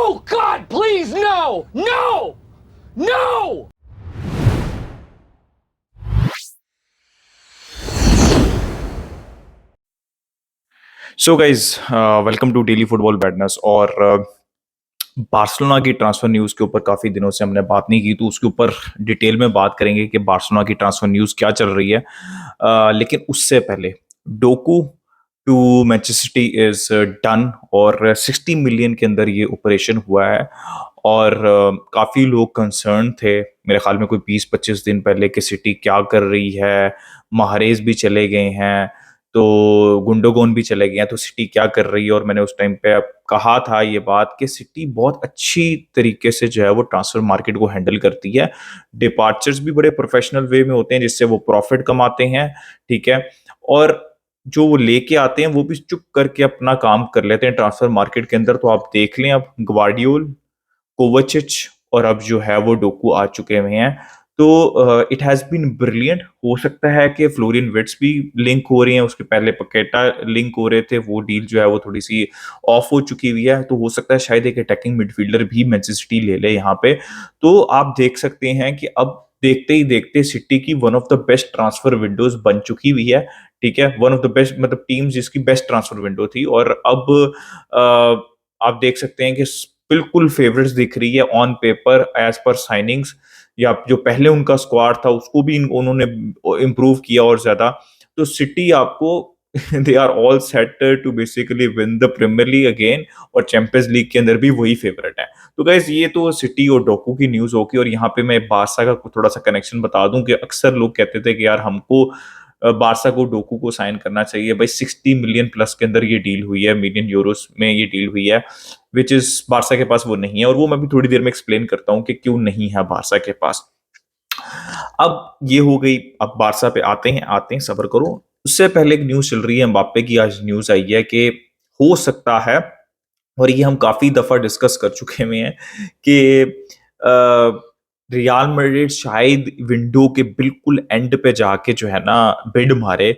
Oh God, please, no! No! No! So guys welcome to daily football badness. और Barcelona की transfer news के ऊपर काफ़ी दिनों से हमने बात नहीं की, तो उसके ऊपर डिटेल में बात करेंगे कि बार्सिलोना की ट्रांसफर न्यूज़ क्या चल रही है। लेकिन उससे पहले Doku to Manchester City is done, और 60 मिलियन के अंदर ये ऑपरेशन हुआ है। और काफ़ी लोग कंसर्न थे, मेरे ख्याल में कोई 20-25 दिन पहले, कि सिटी क्या कर रही है। महारेज भी चले गए हैं, तो गुंडोगोन भी चले गए हैं, तो सिटी क्या कर रही है। और मैंने उस टाइम पे अब कहा था ये बात कि सिटी बहुत अच्छी तरीके से जो है वो ट्रांसफर मार्केट को हैंडल करती है। डिपार्चर्स भी बड़े प्रोफेशनल वे में होते हैं, जिससे वो प्रॉफिट कमाते हैं। ठीक है। और जो वो लेके आते हैं वो भी चुप करके अपना काम कर लेते हैं ट्रांसफर मार्केट के अंदर। तो आप देख लें, अब ग्वार्डियोल, कोवाचिच और अब जो है वो डोकू आ चुके हुए हैं। तो इट हैज बीन ब्रिलियंट। हो सकता है कि फ्लोरियन विट्स भी लिंक हो रही हैं, उसके पहले पकेटा लिंक हो रहे थे, वो डील जो है वो थोड़ी सी ऑफ हो चुकी हुई है। तो हो सकता है शायद एक अटैकिंग मिडफील्डर भी मैनचेस्टर सिटी ले ले यहाँ पे। तो आप देख सकते हैं कि अब देखते ही देखते सिटी की one of the best transfer Windows बन चुकी हुई है। ठीक है, वन ऑफ द बेस्ट, मतलब टीम जिसकी बेस्ट ट्रांसफर विंडो थी। और अब आप देख सकते हैं कि बिल्कुल फेवरेट्स दिख रही है on paper as per signings. या जो पहले उनका स्क्वाड था उसको भी उन्होंने इम्प्रूव किया और ज्यादा। तो सिटी आपको they are all set to basically win the Premier League again, और चैंपियंस लीग के अंदर भी वही फेवरेट है। तो गाइस, ये तो सिटी और डोकू की न्यूज होगी। और यहाँ पे मैं बारसा का थोड़ा सा कनेक्शन बता दूं कि अक्सर लोग कहते थे कि यार हमको बारसा को डोकू को साइन करना चाहिए भाई। 60 मिलियन प्लस के अंदर ये डील हुई है, मिलियन यूरोस में ये डील हुई है, विच इज बारसा के पास वो नहीं है। और वो मैं भी थोड़ी देर में एक्सप्लेन करता हूँ कि क्यों नहीं है बारसा के पास। अब ये हो गई, अब बारसा पे आते हैं, सब्र करो। उससे पहले एक न्यूज चल रही है एम्बाप्पे की। आज न्यूज आई है कि हो सकता है, और ये हम काफी दफा डिस्कस कर चुके हुए हैं, कि रियाल मैड्रिड शायद विंडो के बिल्कुल एंड पे जाके जो है ना बिड मारे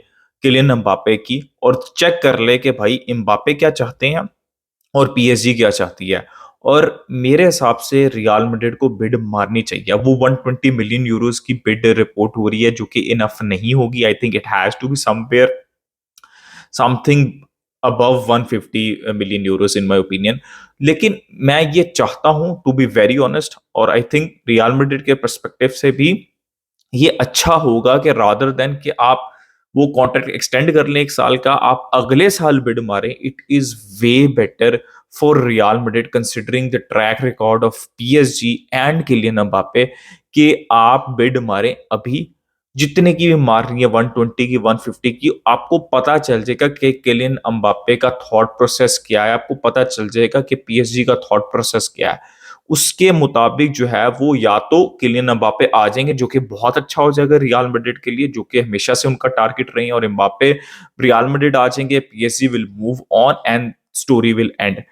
किलियन एम्बाप्पे की, और चेक कर ले कि भाई एम्बाप्पे क्या चाहते हैं और पीएसजी क्या चाहती है। और मेरे हिसाब से रियल मैड्रिड को बिड मारनी चाहिए। अब वो 120 मिलियन यूरोस की बिड रिपोर्ट हो रही है, जो कि इनफ नहीं होगी। I think it has to be somewhere something above 150 million Euros in my opinion. लेकिन मैं ये चाहता हूं, टू बी वेरी ऑनेस्ट, और आई थिंक रियल मैड्रिड के पर्सपेक्टिव से भी ये अच्छा होगा कि रादर देन कि आप वो कॉन्ट्रैक्ट एक्सटेंड कर लें 1 साल का, आप अगले साल बिड मारें। It is way better for Real Madrid considering the track record of PSG and Kylian Mbappe, कि आप बिड मारें अभी। जितने की भी मार रही है, 120 की, 150 की, आपको पता चल जाएगा कि किलियन एम्बाप्पे का थॉट प्रोसेस क्या है, आपको पता चल जाएगा कि पीएसजी का थॉट प्रोसेस क्या है। उसके मुताबिक जो है वो या तो किलियन एम्बाप्पे आ जाएंगे, जो कि बहुत अच्छा हो जाएगा रियल मैड्रिड के लिए, जो कि हमेशा से उनका टारगेट रही है, और एम्बाप्पे रियल मैड्रिड आ जाएंगे, PSG will move on and story will and.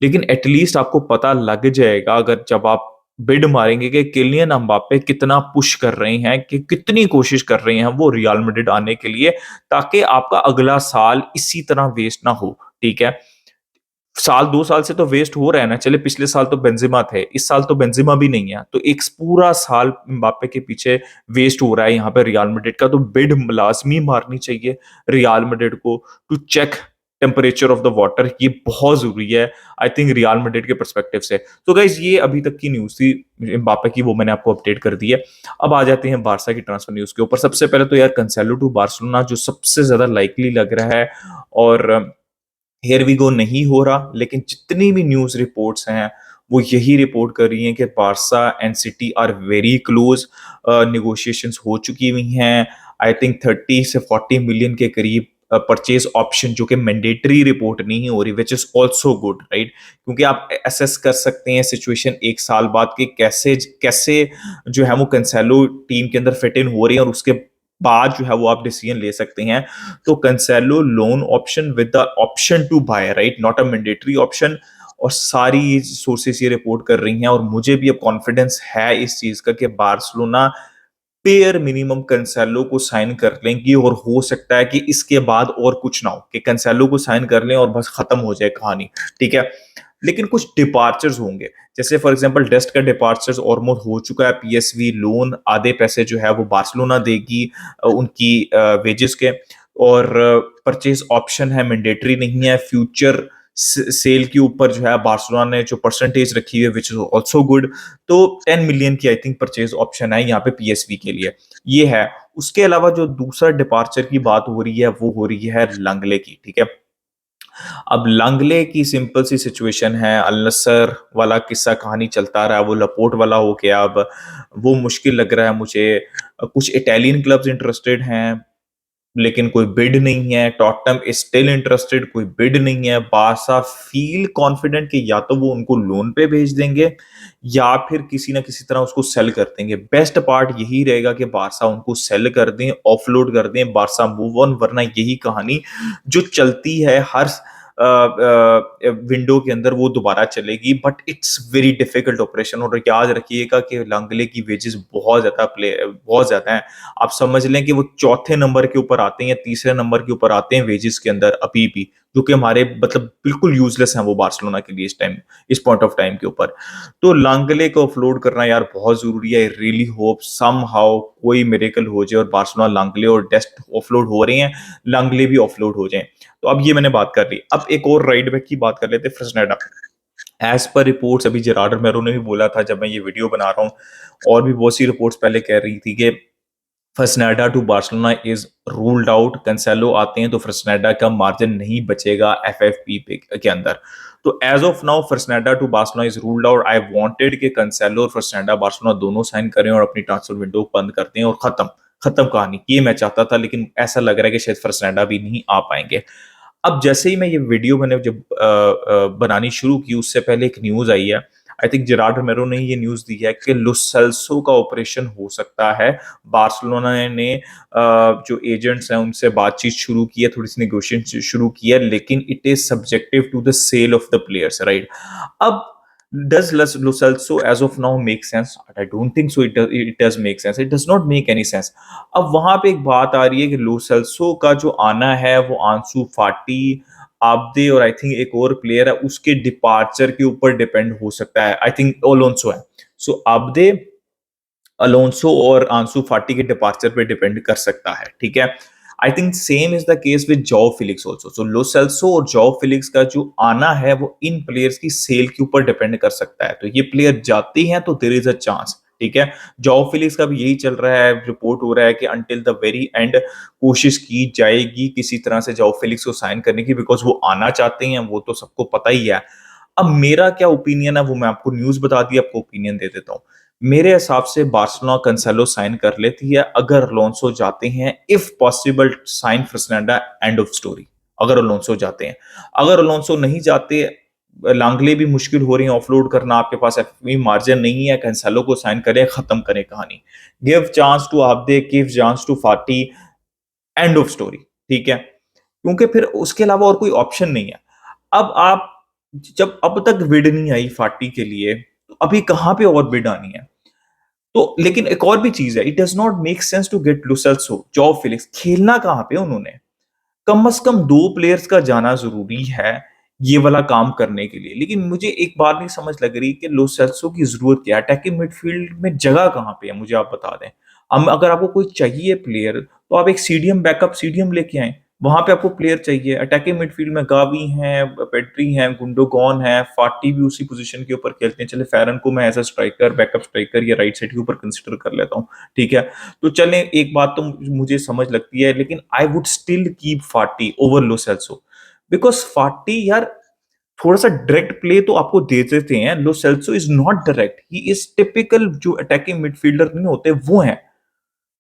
लेकिन एटलीस्ट आपको पता लग जाएगा, अगर जब आप बिड मारेंगे, कि किलियन एम्बाप्पे कितना पुश कर रहे हैं, कि कितनी कोशिश कर रहे हैं वो रियल मैड्रिड आने के लिए, ताकि आपका अगला साल इसी तरह वेस्ट ना हो। ठीक है, साल 2 साल से तो वेस्ट हो रहा है ना। चले, पिछले साल तो बेंजेमा थे, इस साल तो बेंजेमा भी नहीं है, तो एक पूरा साल एम्बाप्पे के पीछे वेस्ट हो रहा है यहाँ पे रियल मैड्रिड का। तो बिड लाजमी मारनी चाहिए रियल मैड्रिड को, to check temperature of the water. ये बहुत जरूरी है आई थिंक रियल मैड्रिड के परस्पेक्टिव से। तो गाइज, ये अभी तक की न्यूज थी एम्बाप्पे की, वो मैंने आपको अपडेट कर दी है। अब आ जाते हैं बारसा की ट्रांसफर न्यूज के ऊपर। सबसे पहले तो यार कैंसेलो टू बार्सिलोना जो सबसे ज्यादा लाइकली लग रहा है, और हियर वी गो नहीं हो रहा। लेकिन जितनी भी न्यूज रिपोर्ट्स हैं वो यही रिपोर्ट कर रही हैं कि Barca and City are very close, negotiations हो चुकी हुई हैं। आई थिंक 30 से 40 मिलियन के करीब परचेज ऑप्शन, जो कि मैंडेटरी रिपोर्ट नहीं हो रही, which is also good, right. क्योंकि आप असेस कर सकते हैं सिचुएशन 1 साल बाद के कैसे कैसे जो है वो कैंसेलो टीम के अंदर फिट इन हो रही है, और उसके बाद जो है वो आप डिसीजन ले सकते हैं। तो Cancelo loan option with the option to buy, right, not a mandatory option. और सारी सोर्सेस ये रिपोर्ट कर रही हैं, और मुझे भी अब कॉन्फिडेंस है इस चीज का कि बार्सिलोना पेयर मिनिमम कैंसेलो को साइन कर लेंगी। और हो सकता है कि इसके बाद और कुछ ना हो, कि कैंसेलो को साइन कर लें और बस खत्म हो जाए कहानी। ठीक है। लेकिन कुछ डिपार्चर्स होंगे। जैसे फॉर एग्जांपल डेस्ट का डिपार्चर्स ऑलमोस्ट हो चुका है, पीएसवी लोन आधे पैसे जो है वो बार्सिलोना देगी उनकी वेजेस के, और परचेज ऑप्शन है, मैंडेटरी नहीं है। फ्यूचर सेल के ऊपर जो है बार्सिलोना ने जो परसेंटेज रखी है विच इज आल्सो गुड। तो 10 मिलियन की आई थिंक परचेज ऑप्शन है यहाँ पे पीएसवी के लिए, ये है। उसके अलावा जो दूसरा डिपार्चर की बात हो रही है वो हो रही है लंगले की, ठीक है। अब लंगले की सिंपल सी सिचुएशन है, अल नस्सर वाला किस्सा कहानी चलता रहा, वो लपोर्ट वाला हो गया, अब वो मुश्किल लग रहा है मुझे। कुछ इटालियन क्लब्स इंटरेस्टेड हैं लेकिन कोई बिड नहीं है। टॉटनहम इज स्टिल इंटरेस्टेड, कोई बिड नहीं है। बारसा फील कॉन्फिडेंट कि या तो वो उनको लोन पे भेज देंगे या फिर किसी ना किसी तरह उसको सेल कर देंगे। बेस्ट पार्ट यही रहेगा कि बारसा उनको सेल कर दें, ऑफलोड कर दें, बारसा मूव ऑन, वरना यही कहानी जो चलती है हर विंडो के अंदर वो दोबारा चलेगी। But it's very difficult operation, और याद रखिएगा कि लंगले की वेजेस बहुत ज्यादा हैं। आप समझ लें कि वो चौथे नंबर के ऊपर आते हैं या तीसरे नंबर के ऊपर आते हैं वेजेस के अंदर अभी भी, जो कि हमारे मतलब बिल्कुल यूजलेस हैं वो बार्सिलोना के लिए इस टाइम, इस पॉइंट ऑफ टाइम के ऊपर। तो लांगले को ऑफलोड करना यार बहुत जरूरी है। रियली होप सम हाउ कोई मिरेकल हो जाए और बार्सिलोना लांगले और डेस्ट ऑफलोड हो रहे हैं, लांगले भी ऑफलोड हो जाए। तो अब ये मैंने बात कर ली, अब एक और राइट बैक की बात कर लेते हैं, फ्रेसनेडा। एज पर रिपोर्ट्स अभी जेरार्ड मैरो ने भी बोला था जब मैं ये वीडियो बना रहा हूँ, और भी बहुत सी रिपोर्ट्स पहले कह रही थी कि Fresneda to Barcelona is ruled out. Cancelo आते हैं तो फ्रेसनेडा का मार्जिन नहीं बचेगा एफएफपी के अंदर। तो as of now Fresneda to Barcelona is ruled out. I wanted कि कैंसेलो और फ्रेसनेडा बार्सिलोना दोनों साइन करें और अपनी ट्रांसफर विंडो बंद करते हैं और खत्म खत्म कहानी, ये मैं चाहता था। लेकिन ऐसा लग रहा है कि शायद फ्रेसनेडा भी नहीं आ पाएंगे। अब जैसे ही मैं ये वीडियो मैंने जब बनानी शुरू की उससे पहले एक न्यूज आई है, आई थिंक जेरार्ड रोमेरो ने ये न्यूज दी है कि लो सेल्सो का ऑपरेशन हो सकता है। बार्सिलोना ने जो एजेंट्स हैं उनसे बातचीत शुरू की है, थोड़ी सी नेगोशिएशन शुरू की है, लेकिन it is subjective to the sale of the players, right. अब does Lo Celso as of now make sense? I don't think so. It does make sense. It does not make any sense. अब वहां पे एक बात आ रही है कि लो सेल्सो का जो आना है वो आंसू फाटी, आब्दे और आई थिंक एक और प्लेयर है उसके डिपार्चर के ऊपर डिपेंड हो सकता है। आई थिंक ओलोंसो है। सो आब्दे, अलोंसो और आंसू फाटी के डिपार्चर पे डिपेंड कर सकता है, ठीक है। I think same is the case with jaw Felix also. सो लो सेल्सो और जॉ फिलिक्स का जो आना है वो इन प्लेयर्स की सेल के ऊपर डिपेंड कर सकता है। तो ये प्लेयर जाते हैं तो देयर इज अ चांस, ठीक है। जॉ फिलिक्स का भी यही चल रहा है, रिपोर्ट हो रहा है कि अंटिल द वेरी एंड कोशिश की जाएगी किसी तरह से जॉ फिलिक्स को साइन करने की, बिकॉज वो आना चाहते हैं, वो तो सबको पता ही है। अब मेरा क्या ओपिनियन है वो मैं आपको न्यूज बता दी, आपको ओपिनियन दे देता हूँ। मेरे हिसाब से बार्सिलोना कैंसेलो साइन कर लेती है अगर अलोंसो जाते हैं। If possible sign Fresneda, end of story. अगर अलोंसो जाते हैं, अगर अलोंसो नहीं जाते, लांगले भी मुश्किल हो रही है ऑफलोड करना, आपके पास एफपी मार्जिन नहीं है, कैंसेलो को साइन करें, खत्म करें कहानी। Give chance to Abde, give chance to Fati, end of story, ठीक है। क्योंकि फिर उसके अलावा और कोई ऑप्शन नहीं है। अब आप जब अब तक बिड नहीं आई फाटी के लिए, तो अभी कहां पे और बिड आनी है? तो लेकिन एक और भी चीज है, it does not make sense to get Lo Celso, Joao Felix खेलना कहां पे उन्होंने? कम से कम दो प्लेयर्स का जाना जरूरी है ये वाला काम करने के लिए। लेकिन मुझे एक बात नहीं समझ लग रही कि लो सेल्सो की जरूरत क्या है, अटैकिंग मिडफील्ड में जगह कहां पे है, मुझे आप बता दें। हम अगर आपको कोई चाहिए प्लेयर तो आप एक सीडीएम बैकअप सीडीएम लेके आए, वहां पे आपको प्लेयर चाहिए। अटैकिंग मिडफील्ड में गावी हैं, पेड्री हैं, गुंडोगॉन है, फाटी भी उसी पोजीशन के ऊपर खेलते हैं। चले फेरन को मैं as a striker, backup striker या राइट साइड के ऊपर कंसिडर कर लेता हूँ, ठीक है। तो चलें, एक बात तो मुझे समझ लगती है, लेकिन आई वुड स्टिल कीप फाटी ओवर लो सेल्सो, बिकॉज फाटी यार थोड़ा सा डायरेक्ट प्ले तो आपको दे देते हैं। Lo Celso is not direct, he is typical जो अटैकिंग मिडफील्डर नहीं होते वो हैं।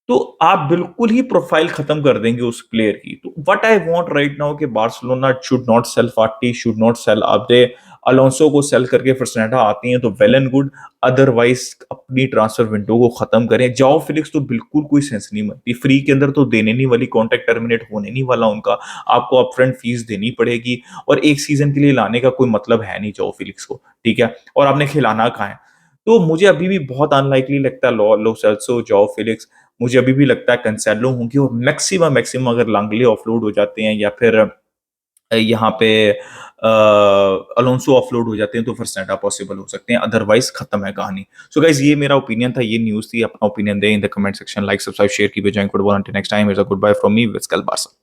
तो आप बिल्कुल ही प्रोफाइल खत्म कर देंगे उस प्लेयर की। तो what I want right now कि बार्सिलोना शुड नॉट सेल फाटी, शुड नॉट सेल आब्दे। अलोंसो को सेल करके फ्रेसनेडा आती हैं तो वेल एंड गुड, अदरवाइज अपनी ट्रांसफर विंडो को खत्म करें। जाओ फिलिक्स तो बिल्कुल कोई सेंस नहीं बनती, फ्री के अंदर तो देने नहीं वाली, कॉन्ट्रैक्ट टर्मिनेट होने नहीं वाला उनका, आपको अपफ्रंट फीस देनी पड़ेगी और एक सीजन के लिए लाने का कोई मतलब है नहीं जाओ फिलिक्स को, ठीक है। और आपने खिलाना कहाँ है? तो मुझे अभी भी बहुत अनलाइकली लगता है लो सेल्सो, जाओ फिलिक्स। मुझे अभी भी लगता है कैंसेलो होंगे, और मैक्सिमम मैक्सिमम अगर लांगले ऑफलोड हो जाते हैं या फिर यहाँ पे अलोंसो ऑफलोड हो जाते हैं तो फिर सेंटा पॉसिबल हो सकते हैं, अदरवाइज खत्म है कहानी। सो गाइज ये मेरा ओपिनियन था, ये न्यूज़ थी। अपना ओपिनियन दें in the comment section, like subscribe share कीजिए। Join football, until next time is a good bye from me, विस्कल बारसा।